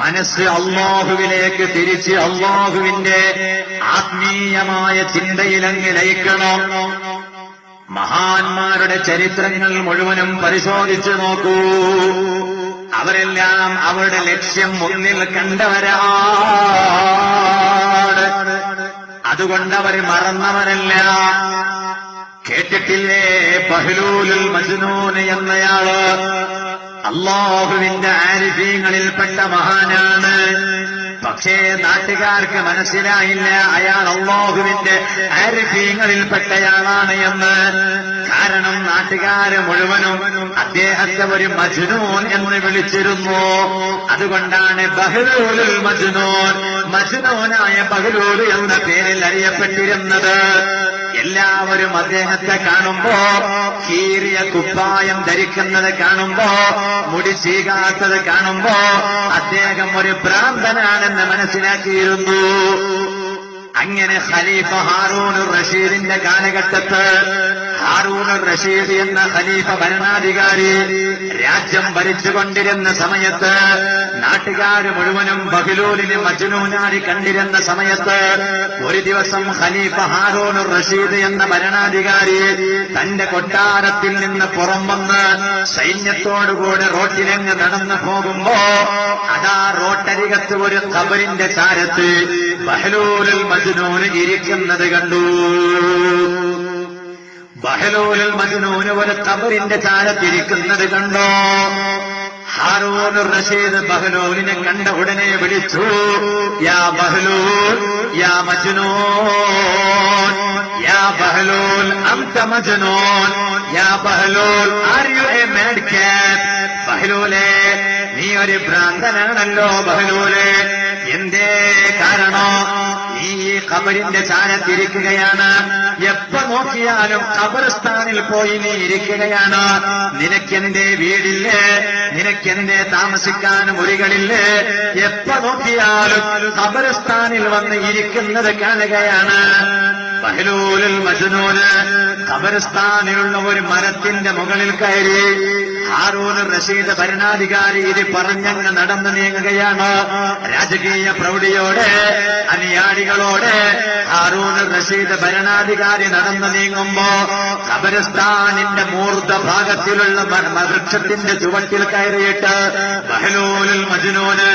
മനസ്സ് അല്ലാഹുവിലേക്ക് തിരിച്ച് അല്ലാഹുവിന്റെ ആത്മീയമായ ചിന്തയിലങ്ങ് ലയിക്കണം. മഹാന്മാരുടെ ചരിത്രങ്ങൾ മുഴുവനും പരിശോധിച്ചു നോക്കൂ. അവരെല്ലാം അവരുടെ ലക്ഷ്യം മുന്നിൽ കണ്ടവരാണ്. അതുകൊണ്ട് അവർ മറന്നവരല്ല. കേട്ടിട്ടില്ലേ ബഹ്ലൂലുൽ മജ്നൂൻ എന്നയാള്? അല്ലാഹുവിന്റെ ആരിഫീങ്ങളിൽപ്പെട്ട മഹാനാണ്. പക്ഷേ നാട്ടുകാർക്ക് മനസ്സിലായില്ല അയാൾ അല്ലാഹുവിന്റെ ആരിഫീങ്ങളിൽപ്പെട്ടയാളാണ് എന്ന്. കാരണം നാട്ടുകാര് മുഴുവനും അദ്ദേഹത്തെ ഒരു മജ്നൂൻ എന്ന് വിളിച്ചിരുന്നു. അതുകൊണ്ടാണ് ബഹ്ലൂലുൽ മജ്നൂൻ, മജ്നൂനായ ബഹ്ലൂൽ എന്ന പേരിൽ അറിയപ്പെട്ടിരുന്നത്. എല്ലാവരും അദ്ദേഹത്തെ കാണുമ്പോ കീറിയ കുപ്പായം ധരിക്കുന്നത് കാണുമ്പോ, മുടി ചീകാത്തത് കാണുമ്പോ അദ്ദേഹം ഒരു ഭ്രാന്തനാണെന്ന് മനസ്സിലാക്കിയിരുന്നു. അങ്ങനെ ഖലീഫ ഹാറൂനുർ റഷീദിന്റെ കാലഘട്ടത്ത് ഹാറൂനുർ റഷീദ് എന്ന ഖലീഫ ഭരണാധികാരി രാജ്യം ഭരിച്ചുകൊണ്ടിരുന്ന സമയത്ത് നാട്ടുകാര് മുഴുവനും ബഹ്ലൂലിനെ മജ്നൂനായി കണ്ടിരുന്ന സമയത്ത് ഒരു ദിവസം ഖലീഫ ഹാറൂനുർ റഷീദ് എന്ന ഭരണാധികാരി തന്റെ കൊട്ടാരത്തിൽ നിന്ന് പുറം വന്ന് സൈന്യത്തോടുകൂടെ റോട്ടിലങ്ങ് നടന്നു പോകുമ്പോ അതാ റോട്ടരികത്ത് ഒരു ഖബറിന്റെ ചാരത്ത് ബഹ്ലൂലുൽ മജ്നൂൻ ഇരിക്കുന്നത് കണ്ടു. ബഹ്ലൂലുൽ മജ്നൂൻ ഒരു ഖബറിന്റെ ചാരത്തിരിക്കുന്നത് കണ്ടോ? ഹാറൂനുർ റഷീദ് ബഹ്ലൂലിനെ കണ്ട ഉടനെ വിളിച്ചു, യാ ബഹ്ലൂൽ യാ മജ്നൂൻ, യാ ബഹ്ലൂൽ അൻത മജ്നൂൻ, യാ Bahlul are you A mad കാറ്റ്? ബഹ്ലൂലേ, നീ ഒരു ഭ്രാന്തനാണല്ലോ ബഹ്ലൂലേ. എന്തേ കാരണം? നീ ഈ ഖബറിന്റെ ചാരത്തിരിക്കുകയാണ്. എപ്പോ നോക്കിയാലും ഖബർസ്ഥാനിൽ പോയി നീ ഇരിക്കുകയാണ്. നിനക്കെന്റെ വീടില്ലേ? നിനക്കെന്റെ താമസിക്കാൻ മുറികളില്ലേ? എപ്പോ നോക്കിയാലും ഖബർസ്ഥാനിൽ വന്ന് ഇരിക്കുന്നത് കാണുകയാണ്. ബഹ്ലൂലുൽ മജ്നൂന് ഖബർസ്ഥാനിലുള്ള ഒരു മരത്തിന്റെ മുകളിൽ കയറി ഹാറൂനുർ റഷീദ് ഭരണാധികാരി ഇത് പറഞ്ഞങ്ങ് നടന്നു നീങ്ങുകയാണ്. രാജകീയ പ്രൗഢിയോടെ അനുയായികളോടെ ഹാറൂനുർ റഷീദ് ഭരണാധികാരി നടന്നു നീങ്ങുമ്പോ ഖബർസ്ഥാനിന്റെ മൂർധഭാഗത്തിലുള്ള വൃക്ഷത്തിന്റെ ചുവട്ടിൽ കയറിയിട്ട് ബഹ്ലൂലുൽ മജ്നൂന്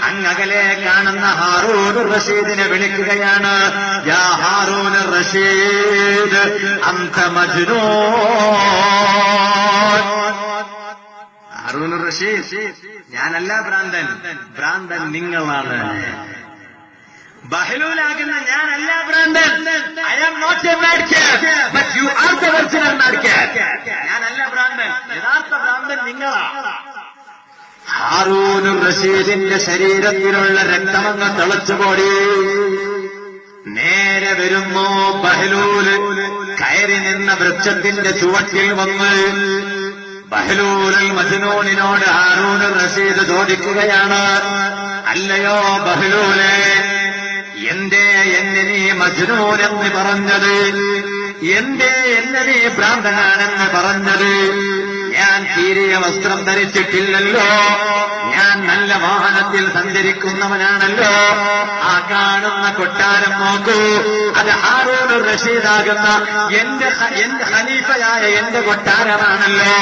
അങ്ങകലെ കാണുന്ന ഹാറൂനുർ റഷീദിനെ വിളിക്കുകയാണ്, യാ ഹാറൂനുർ റഷീദ് അൻത മജ്നൂൻ. ഹാറൂനുർ റഷീദ്, ഞാനല്ല ഭ്രാന്തൻ, ഭ്രാന്തൻ നിങ്ങളാണ്. ബഹ്ലൂലാകുന്ന ഞാനല്ല ഭ്രാന്തൻ. I am not a mad cat, but you are the original mad cat. ഞാനല്ല ഭ്രാന്തൻ, യഥാർത്ഥ ഭ്രാന്തൻ നിങ്ങളാണ്. ഹാറൂനുർ റഷീദിന്റെ ശരീരത്തിലുള്ള രക്തമങ്ങ് തിളച്ചുപോടി. നേരെ വരുന്നു ബഹ്ലൂല് കയറി നിന്ന വൃക്ഷത്തിന്റെ ചുവട്ടിൽ വന്ന് ബഹ്ലൂലുൽ മജ്നൂനിനോട് ഹാറൂനുർ റഷീദ് ചോദിക്കുകയാണ്, അല്ലയോ ബഹ്ലൂലേ, എന്തേ എന്നെ നീ മജ്നൂൻ എന്ന് പറഞ്ഞത്? എന്തേ എന്നെ നീ ഭ്രാന്തനാണെന്ന് പറഞ്ഞത്? ഞാൻ കീറിയ വസ്ത്രം ധരിച്ചിട്ടില്ലല്ലോ, ഞാൻ നല്ല വാഹനത്തിൽ സഞ്ചരിക്കുന്നവനാണല്ലോ. ആ കാണുന്ന കൊട്ടാരം നോക്കൂ, അത് ഹാറൂനുർ റഷീദാകുന്ന എന്റെ ഖലീഫയായ എന്റെ കൊട്ടാരമാണല്ലോ.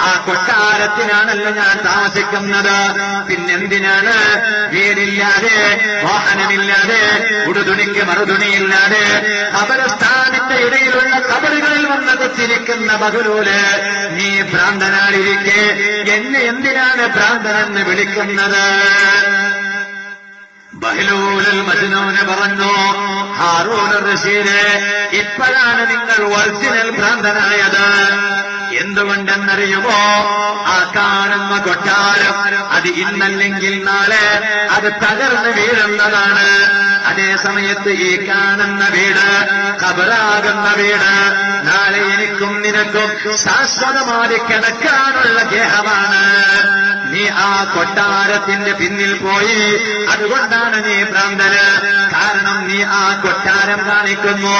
ആ കൊട്ടാരത്തിനാണല്ലോ ഞാൻ താമസിക്കുന്നത്. പിന്നെന്തിനാണ് വീടില്ലാതെ വാഹനമില്ലാതെ ഉടുതുണിക്ക് മറുതുണിയില്ലാതെ ഖബർസ്ഥാനിന്റെ ഇടയിലുള്ള ഖബറുകളിൽ വന്ന് കുത്തിരിക്കുന്ന ബഹ്ലൂല്, നീ ഭ്രാന്തനായിരിക്കെ എന്നെ എന്തിനാണ് ഭ്രാന്തനെന്ന് വിളിക്കുന്നത്? ബഹ്ലൂലുൽ മജ്നൂന് പറഞ്ഞു, ഹാറൂനുർ റഷീദ്, ഇപ്പോഴാണ് നിങ്ങൾ ഒറിജിനൽ ഭ്രാന്തനായത്. എന്തുകൊണ്ടെന്നറിയുമോ? ആ കാണുന്ന കൊട്ടാരം അത് ഇന്നല്ലെങ്കിൽ നാളെ അത് തകർന്ന് വീഴുന്നതാണ്. അതേ സമയത്ത് ഈ കാണുന്ന വീട് ഖബറാകുന്ന വീട് നാളെ എനിക്കും നിനക്കും ശാശ്വതമായി കിടക്കാനുള്ള ഗേഹമാണ്. നീ ആ കൊട്ടാരത്തിന്റെ പിന്നിൽ പോയി, അതുകൊണ്ടാണ് നീ ഭ്രാന്തന്. കാരണം നീ ആ കൊട്ടാരം കാണിക്കുന്നു.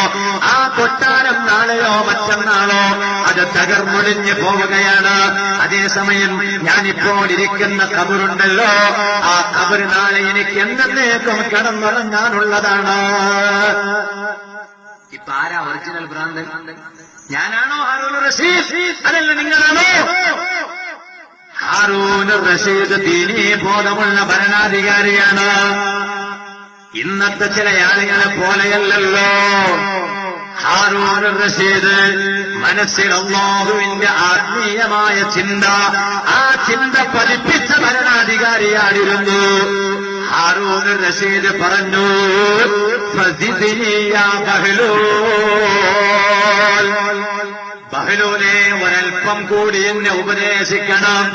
ആ കൊട്ടാരം നാളെയോ മറ്റന്നാളോ അത് തകർന്നൊടിഞ്ഞു പോവുകയാണ്. അതേസമയം ഞാനിപ്പോൾ ഇരിക്കുന്ന ഖബറുണ്ടല്ലോ, ആ ഖബർ നാളെ എനിക്ക് എന്നേക്കും കിടന്നുറങ്ങാനുള്ളതാണ്. ഇപ്പൊ ആരാ ഒറിജിനൽ ഭ്രാന്തൻ? ഞാനാണോ ഹാറൂൻ റഷീദ്? അതല്ല, നിങ്ങളാണോ? ഹാറൂൻ റഷീദ് ദീനീ ബോധമുള്ള ഭരണാധികാരിയാണ്. ഇന്നത്തെ ചില ആളുകളെ പോലെയല്ലല്ലോ. ഹാറൂൻ റഷീദ് മനസ്സിൽ അല്ലാഹുവിന്റെ ആത്മീയമായ ചിന്ത, ആ ചിന്ത പതിപ്പിച്ച ഭരണാധികാരിയായിരുന്നു. ഹാറൂൻ റഷീദ് പറഞ്ഞു, ഫസിദ്നി യാ ബഹ്ലൂനെ, ഒരൽപ്പം കൂടി എന്നെ ഉപദേശിക്കണം,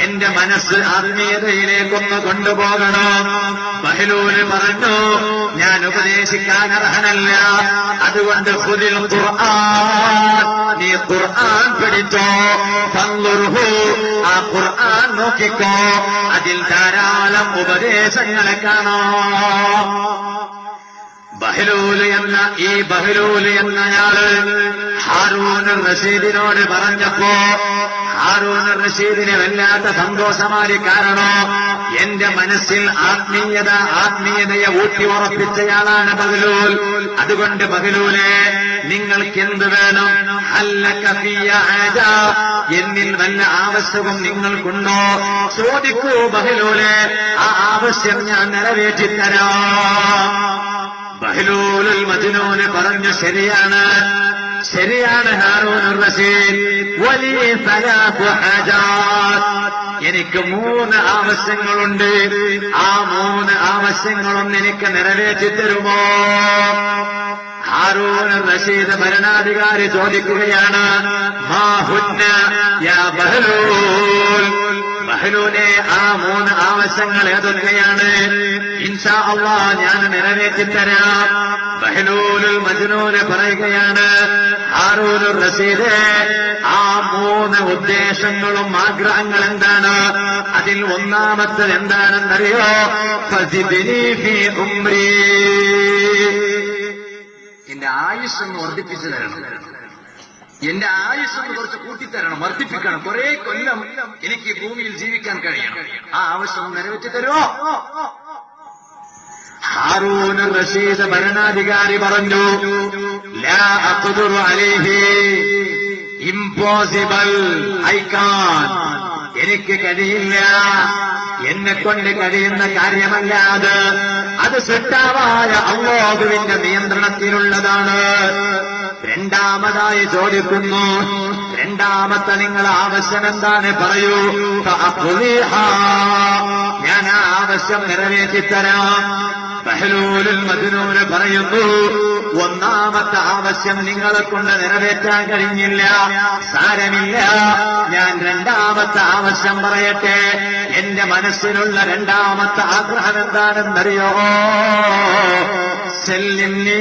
എന്റെ മനസ്സ് ആത്മീയതയിലേക്കൊന്ന് കൊണ്ടുപോകണം. ബഹ്ലൂന് പറഞ്ഞു, ഞാൻ ഉപദേശിക്കാൻ അർഹനല്ല, അതുകൊണ്ട് ഖുദിൽ ഖുർആൻ, നീ ഖുർആൻ പഠിച്ചോ. ഫൻദുർഹു, ആ ഖുർആൻ നോക്കിക്കോ, അതിൽ ധാരാളം ഉപദേശങ്ങളെ കാണാം. ബഹ്ലൂൽ എന്ന ഈ ബഹ്ലൂൽ എന്നയാള് ഹാറൂൻ റഷീദിനോട് പറഞ്ഞപ്പോ ഹാറൂൻ റഷീദിനെ വല്ലാത്ത സന്തോഷമായി. കാരണം എന്റെ മനസ്സിൽ ആത്മീയതയെ ഊട്ടി ഉറപ്പിച്ചയാളാണ് ബഹ്ലൂൽ. അതുകൊണ്ട് ബഹ്ലൂലെ, നിങ്ങൾക്ക് എന്ത് വേണം? ഹല്ലക ഫിയ ഹാജ, എന്നിൽ വല്ല ആവശ്യവും നിങ്ങൾക്കുണ്ടോ? ചോദിക്കൂ ബഹ്ലൂലെ, ആ ആവശ്യം ഞാൻ നിറവേറ്റിത്തരാം. ബഹ്ലൂലുൽ മജ്നൂൻ പറഞ്ഞു, ശരിയാണ് ഹാറൂൻ റഷീദ്, വലിയ സലാത്തു ഹാജാത്ത്, എനിക്ക് 3 ആവശ്യങ്ങളുണ്ട്. ആ 3 ആവശ്യങ്ങളൊന്നും എനിക്ക് നിറവേറ്റിത്തരുമോ? ഹാറൂൻ റഷീദ് ഭരണാധികാരി ചോദിക്കുകയാണ്, മാ ഹുന്ന യാ ബഹ്ലൂൽ? ബഹ്ലൂലെ, ആ 3 ആവശ്യങ്ങൾ ഏതൊക്കെയാണ്? ഇൻഷാ അല്ലാഹ് ഞാൻ നിറവേറ്റിത്തരാം. ബഹ്ലൂലുൽ മജ്നൂന് പറയുകയാണ്, ഹാറൂൻ റഷീദ്, ആ 3 ഉദ്ദേശങ്ങളും ആഗ്രഹങ്ങൾ എന്താണ്? അതിൽ ഒന്നാമത്തത് എന്താണെന്നറിയോ? ഫസിദ്നി ഫീ ഉംരി, എന്റെ ആയുസ്സൊന്ന് വർദ്ധിപ്പിച്ചു തരണം, എന്റെ ആയുസ്സൊന്ന് കുറച്ച് കൂട്ടിത്തരണം, വർദ്ധിപ്പിക്കണം. കുറെ കൊല്ലം എനിക്ക് ഭൂമിയിൽ ജീവിക്കാൻ കഴിയണം. ആ ആവശ്യം നിറവേറ്റി തരുമോ? ഹാറൂൻ റഷീദ് ഭരണാധികാരി പറഞ്ഞു, ലാ അഖ്ദുറു അലൈഹി, ഇംപോസിബിൾ, ഐ കാൻ, എനിക്ക് കഴിയില്ല, എന്നെ കൊണ്ട് കഴിയുന്ന കാര്യമല്ല അത് സൃഷ്ടാവായ അല്ലാഹുവിന്റെ നിയന്ത്രണത്തിലുള്ളതാണ്. രണ്ടാമതായി ചോദിക്കുന്നു, രണ്ടാമത്തെ നിങ്ങൾ ആവശ്യം എന്താണ്? പറയൂ. ഞാൻ ആ ആവശ്യം നിറവേറ്റിത്തരാം. ബഹ്ലൂലുൽ മജ്നൂൻ പറയുന്നു, ഒന്നാമത്തെ ആവശ്യം നിങ്ങളെ കൊണ്ട് നിറവേറ്റാൻ കഴിഞ്ഞില്ല, സാരമില്ല, ഞാൻ രണ്ടാമത്തെ ആവശ്യം പറയട്ടെ. എന്റെ മനസ്സിലുള്ള രണ്ടാമത്തെ ആഗ്രഹം എന്താണെന്നറിയോ? സല്ലിംനി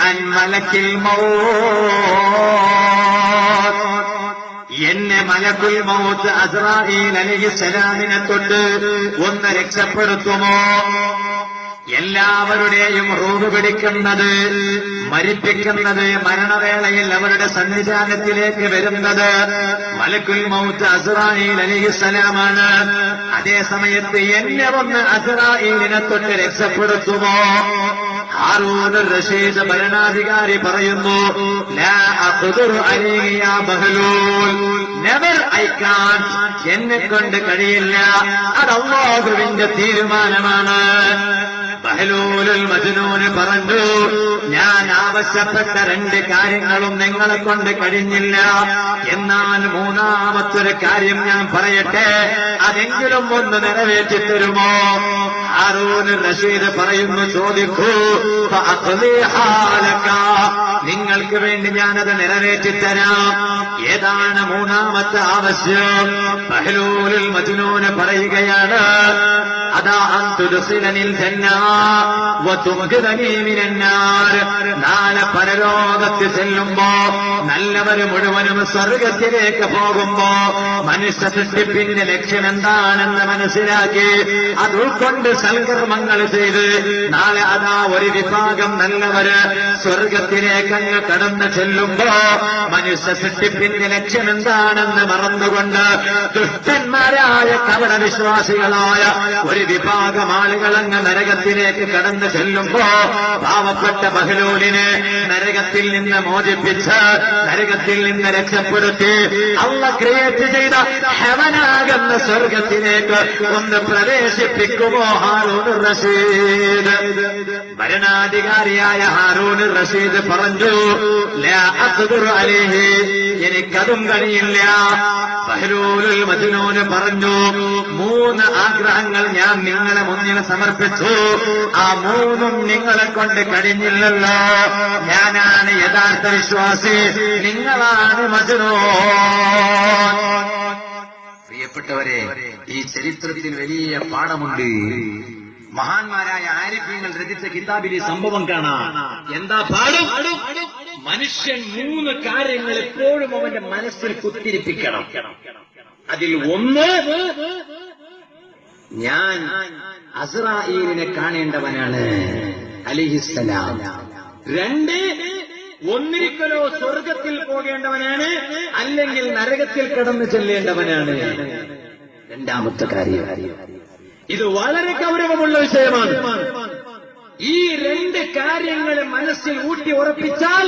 അൻ മലക്കിൽ മൗത്ത്, എന്നെ മലക്കുൽ മൗത്ത് അസ്റായീൽ അലൈഹിസ്സലാമിനെ തൊട്ട് ഒന്ന് രക്ഷപ്പെടുത്തുമോ? എല്ലാവരുടെയും റൂഹ് പിടിക്കുന്നത്, മരിപ്പിക്കുന്നത്, മരണവേളയിൽ അവരുടെ സന്നിധാനത്തിലേക്ക് വരുന്നത് മലക്കുൽ മൗത്ത് അസ്റായീൽ അലൈഹിസ്സലാമാണ്. അതേ സമയത്ത് എന്നെ ഒന്ന് അസ്റായീലിനെ തൊട്ട് രക്ഷപ്പെടുത്തുമോ? ഹാറൂൻ റഷീദ് ഭരണാധികാരി പറയുന്നു, ലാ അഖ്ദുറു അലൈഹി യാ ബഹ്ലൂൽ, നെവർ, ഐ കാൻറ്റ്, എന്നെ കൊണ്ട് കഴിയില്ല, അത് അല്ലാഹുവിന്റെ തീരുമാനമാണ്. ബഹ്ലൂലുൽ മജ്നൂന് പറഞ്ഞു, ഞാൻ ആവശ്യപ്പെട്ട 2 കാര്യങ്ങളും നിങ്ങളെ കൊണ്ട് കഴിഞ്ഞില്ല, എന്നാൽ മൂന്നാമത്തൊരു കാര്യം ഞാൻ പറയട്ടെ, അതെങ്കിലും ഒന്ന് നിറവേറ്റിത്തരുമോ? ഹാറൂൻ റഷീദ് പറയുന്നു, ചോദിക്കൂ. നിങ്ങൾക്ക് വേണ്ടി ഞാനത് നിറവേറ്റിത്തരാം. ഏതാണ് മൂന്നാമത്തെ ആവശ്യം? ബഹ്ലൂലുൽ മജ്നൂന് പറയുകയാണ്, അറാദ അൻ തുദ്ഖിലനിൽ ജന്ന വതുഖിലനി മിനന്നാർ. നാളെ പരലോകത്ത് ചെല്ലുമ്പോ നല്ലവർ മുഴുവനും സ്വർഗത്തിലേക്ക് പോകുമ്പോ മനുഷ്യ സൃഷ്ടിപ്പിന്റെ ലക്ഷ്യം എന്താണെന്ന് മനസ്സിലാക്കി അത് ഉൾക്കൊണ്ട് സൽക്കർമ്മങ്ങൾ ചെയ്ത് നാളെ അതാ ഒരു വിഭാഗം നല്ലവര് സ്വർഗത്തിലേക്ക് അങ്ങ് കടന്നു ചെല്ലുമ്പോ മനുഷ്യ സൃഷ്ടിപ്പിന്റെ ലക്ഷ്യം എന്താണെന്ന് മറന്നുകൊണ്ട് ദുഷ്ടന്മാരായ കപട വിശ്വാസികളായ ഒരു വിഭാഗം ആളുകൾ അങ്ങ് നരകത്തിലേക്ക് കടന്നു ചെല്ലുമ്പോ പാവപ്പെട്ട ബഹ്ലൂലിനെ നരകത്തിൽ നിന്ന് മോചിപ്പിച്ച് നരകത്തിൽ നിന്ന് രക്ഷപ്പെടുത്തി അള്ളാഹ് ക്രിയേറ്റ് ചെയ്ത ഹെവനാകുന്ന സ്വർഗത്തിലേക്ക് ഒന്ന് പ്രവേശിപ്പിക്കുമോ ഹാറൂൻ റഷീദ്? ഭരണാധികാരിയായ ഹാറൂൻ റഷീദ് പറഞ്ഞു, ലാ അഖ്ദിറു അലൈഹി, എനിക്കതും കഴിയില്ല. ബഹ്ലൂലുൽ മജ്നൂൻ പറഞ്ഞു, 3 ആഗ്രഹങ്ങൾ ഞാൻ നിങ്ങളെ മുന്നിൽ സമർപ്പിച്ചു, ആ 3ഉം നിങ്ങളെ കൊണ്ട് കഴിഞ്ഞില്ലല്ലോ. ഞാനാണ് യഥാർത്ഥ വിശ്വാസി, നിങ്ങളാണ് മജ്നൂൻ. പ്രിയപ്പെട്ടവരെ, ഈ ചരിത്രത്തിൽ വലിയ പാഠമുണ്ട്. മഹാന്മാരായ ആരിഫീങ്ങൾ രചിച്ച കിതാബിൽ ഈ സംഭവം കാണാം. എന്താ പാഠം? മനുഷ്യൻ 3 കാര്യങ്ങൾ എപ്പോഴും അവന്റെ മനസ്സിൽ കുത്തിരിപ്പിക്കണം. അതിൽ ഒന്ന്, ഞാൻ അസ്രായീലിനെ കാണേണ്ടവനാണ് അലൈഹിസ്സലാം. 2, ഒന്നിരിക്കലോ സ്വർഗത്തിൽ പോകേണ്ടവനാണ്, അല്ലെങ്കിൽ നരകത്തിൽ കടന്നു ചെല്ലേണ്ടവനാണ്. 2ാമത്തെ കാര്യം, ഇത് വളരെ ഗൗരവമുള്ള വിഷയമാണ്. ഈ 2 കാര്യങ്ങൾ മനസ്സിൽ ഊട്ടി ഉറപ്പിച്ചാൽ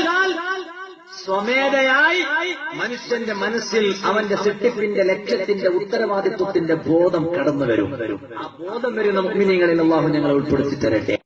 സ്വമേധയായി മനുഷ്യന്റെ മനസ്സിൽ അവന്റെ സൃഷ്ടിപ്പിന്റെ ലക്ഷ്യത്തിന്റെ ഉത്തരവാദിത്വത്തിന്റെ ബോധം കടന്നു വരും. ആ ബോധം വരും മുഅ്മിനീങ്ങളിൽ അല്ലാഹു ഞങ്ങളെ ഉൾപ്പെടുത്തി തരട്ടെ.